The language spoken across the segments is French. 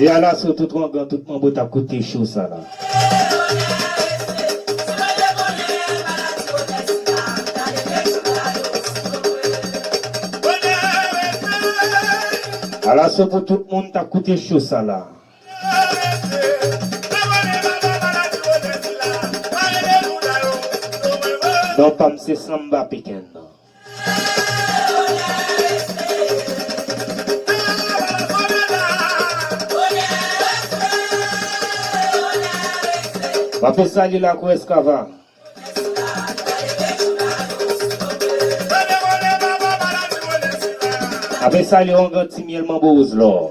Et à la sur tout le monde, tout le monde t'a coûté chaud ça là. À la sur pour tout le monde t'a coûté chaud ça là. Donc pas c'est samba pékin. On peut saluer la Koueskava. On peut saluer un grand Timiel Mambouz là.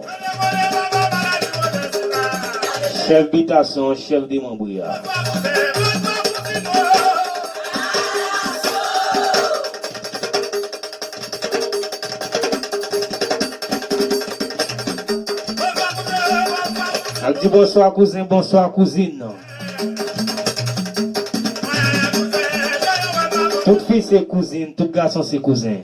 Chef d'habitation, chef de Mambouya. On dit bonsoir cousin, bonsoir cousine. Toute fille c'est cousine, tout garçon c'est cousin.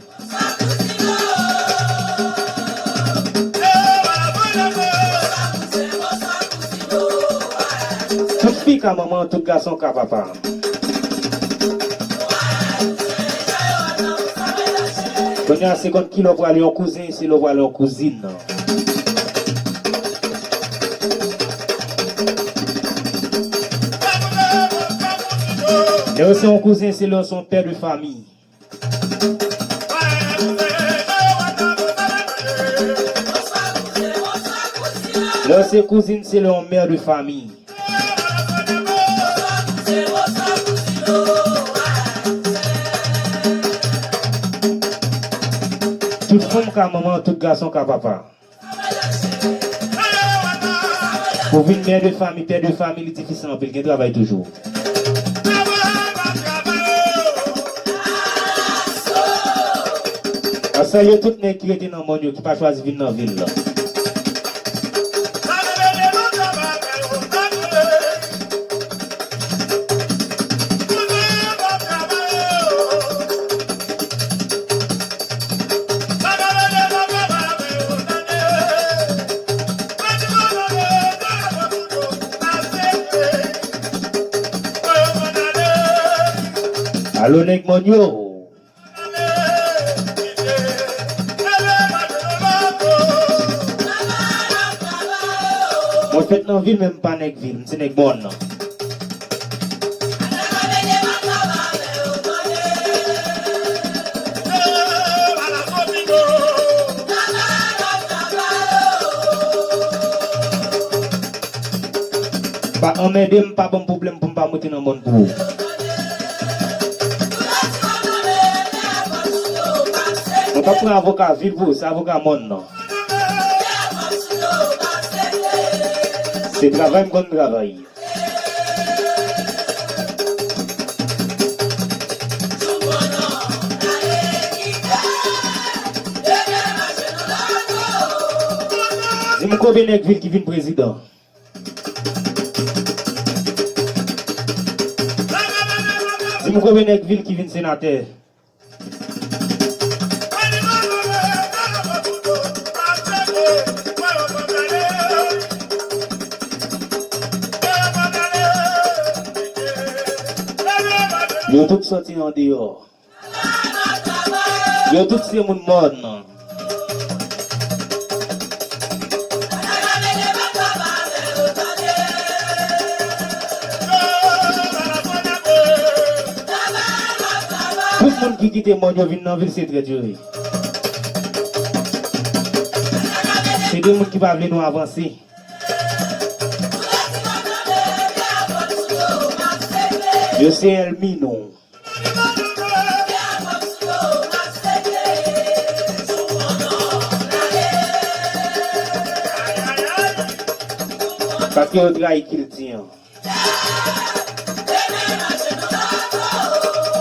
Toute fille qu'à maman, tout garçon qu'à papa. Quand il y a 50 kilos pour aller en cousin, c'est le voir en cousine. Et aussi, un cousin, c'est son père de famille. Là, c'est cousine, c'est leur mère de famille. Toute femme qu'à maman, tout garçon qu'à papa. Pour une mère de famille, père de famille, c'est difficile, parce qu'il travaille toujours. Ça y est, tout le monde qui était dans le monde, qui n'a pas choisi de venir dans la ville. Allô, Nek Monyo. On fait dans la ville, même pas dans la ville, c'est une bonne. Pas en m'aider, pas bon problème pour ne pas monter dans le monde pour vous. On ne peut pas prendre un avocat ville pour c'est avocat monde non. C'est travail, bon travail. Dis-moi combien de villes qui viennent président? Dis-moi combien de villes qui viennent sénateur? Yo tout sorti en dehors. Yo tout c'est mon monde. Tout le monde qui quitte le monde, vient dans la ville, c'est très dur. C'est des gens qui ne veulent nous avancer. Je sais Elmino. Parce que le travail qu'il tient.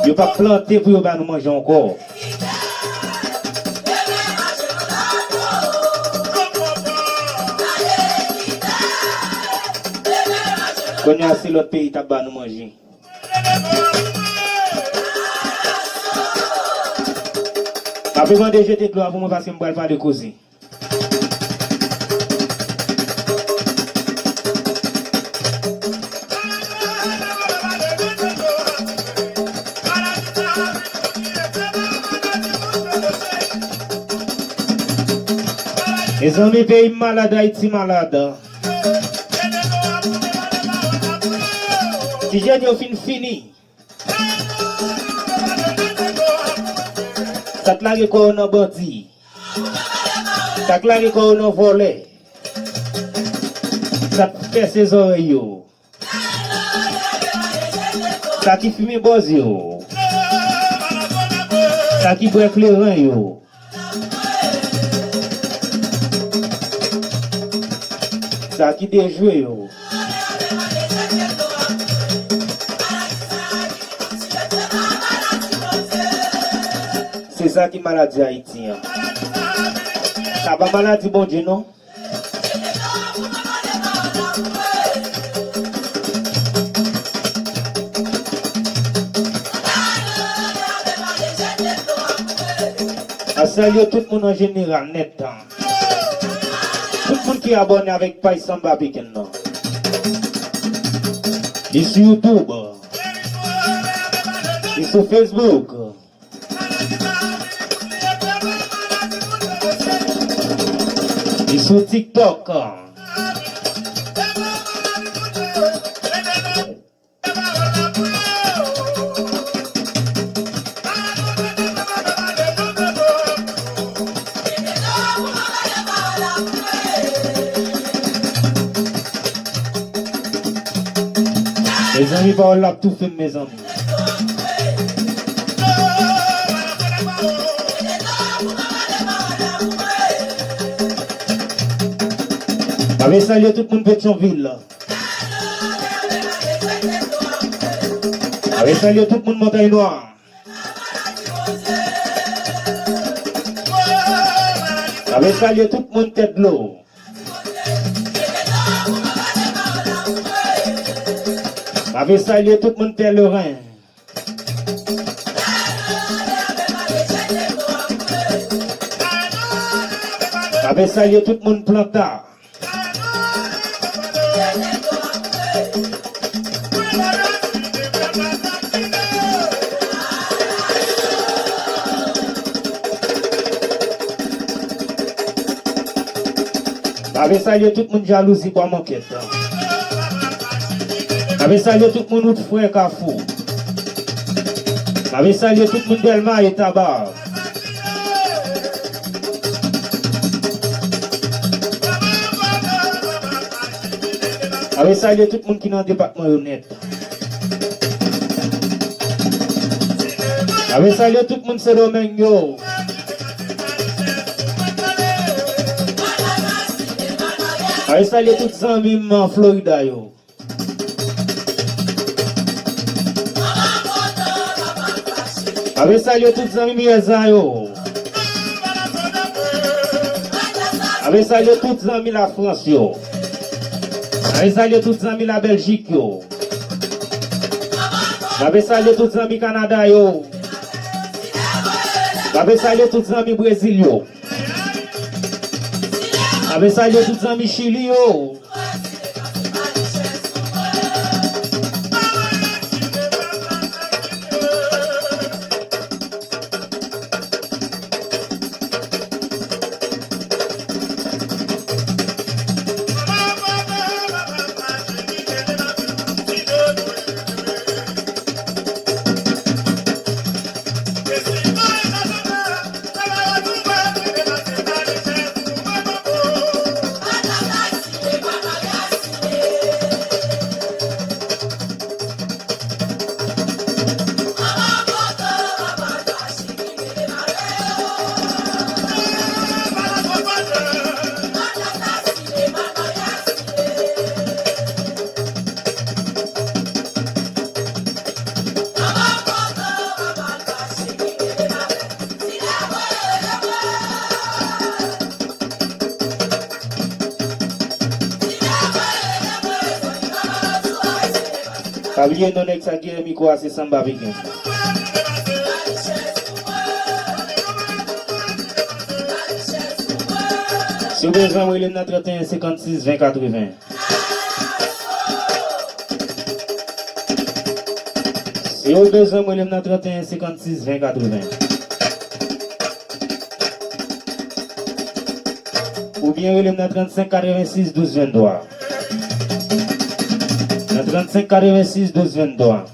Il ne pas planter pour nous manger encore. Quand il y a l'autre pays qui va nous manger. Après, je vais jeter de l'eau pour moi parce que je ne vais pas parler de causer. Mes amis, pays malade, Haïti malade. Si j'ai dit fini. Ça te l'a quoi on a bâti. Ça te l'a quoi on a volé. Ça te fait ses oreilles. Ça qui fume boz yo. Ça qui break les reins yo. Ça qui déjoue yo. C'est ça qui maladie haïtien. Ça va maladie bon Dieu non? Salut tout le monde en général, net. Tout le monde qui est abonné avec Païs Samba Piken. Et sur YouTube. Et sur Facebook. Et sur TikTok. Mes amis, par là, tout fait, mes amis. Avec salué tout le monde Pétionville. Avec salué tout le monde Montagne Noire. Avec salué tout le monde Tête de l'eau. Avec salué tout le monde Pèlerin. Avec salué tout le monde Planta. Avec salué tout le monde Jalousie pour manquette. Avec salué tout le monde frère Kafou. Avec salué tout le monde Delma et Tabar. Avec salué tout le monde qui est dans le département honnête. Avec salué tout le monde c'est Domingue. Avec salué tout les amis en Florida yo. Avec salué tous les amis Mieza yo. Avec salué tous les amis la France yo. Avec salué tous les amis la Belgique yo. Avec salué tous les amis Canada yo. Avec salué tous les amis Brésil yo. Avec salué tous les amis Chili yo. Oubliez non ex à Guillermo quoi c'est Samba Piken. Si vous avez besoin de 31 56 20 80. Si vous avez besoin de 31 56 20 80. Ou bien relève dans 35 86 12 23. Dans 35 86 12 23.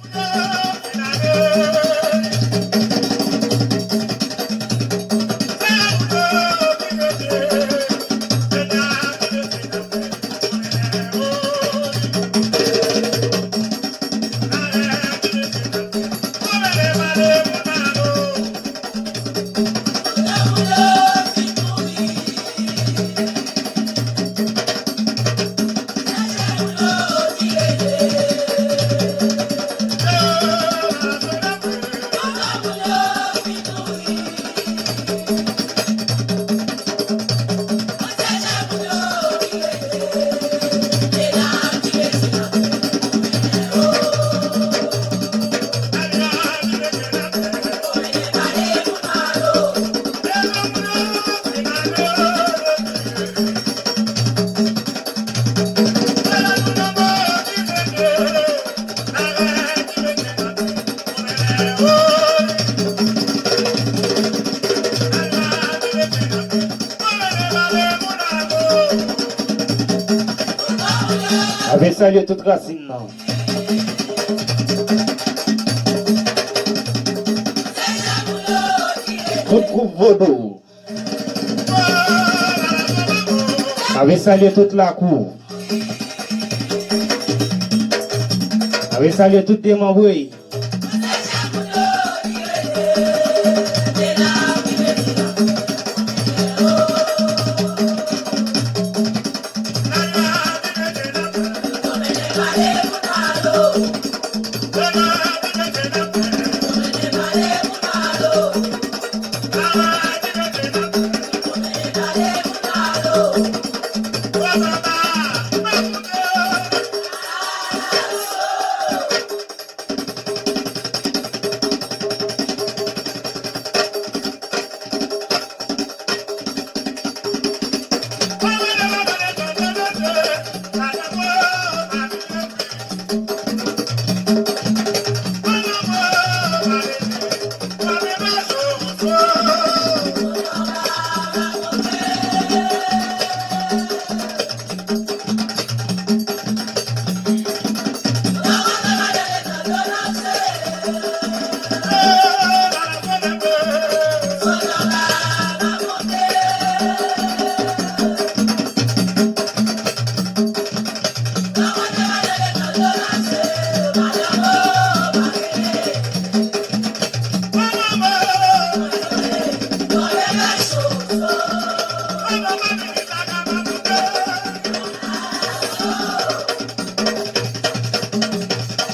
Avec ça, il y a toute racine. Non. Tout groupe vaudou. Avec ça, il y a toute la cour. Avec ça, il y a toutes les membres.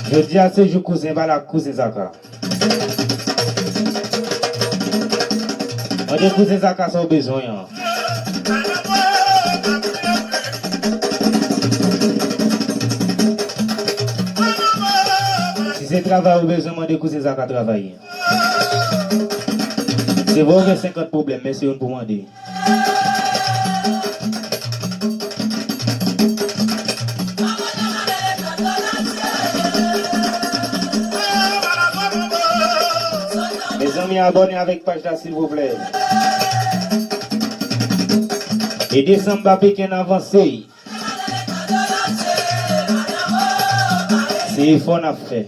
Je dis à ces jours cousin, voilà cousin Zaka. On dit cousin Zaka sont besoin. Si c'est travail ou besoin, on dit cousin Zaka travailler. C'est bon, il y a 50 problèmes, mais c'est un pour demander. Mes amis, abonnez avec page là, s'il vous plaît. Et décembre, Mbappé qui est avancé. C'est fort à faire.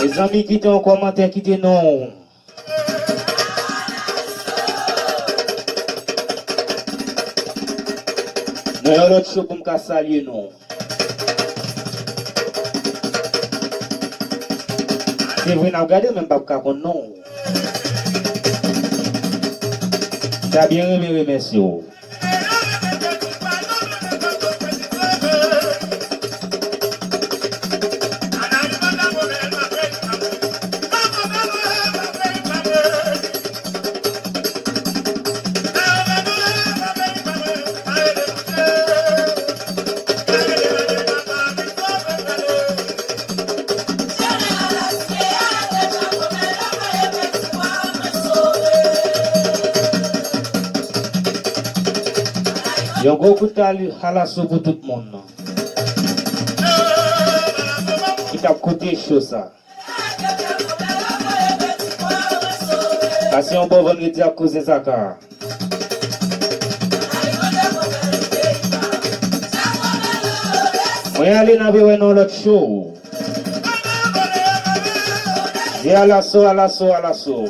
Les amis, quittez en commentaire, quittez non. Nous avons l'autre chose pour me saluer, non. C'est vrai, nous regardons même pas pour non. T'as bien aimé, messieurs. Yon gros coup de halasso pour tout le monde. Qui t'a coûté chaud ça. Parce qu'on peut vendredi à cause de ça. Moi, aller dans l'autre show. Et à l'assaut, à l'assaut, à l'assaut.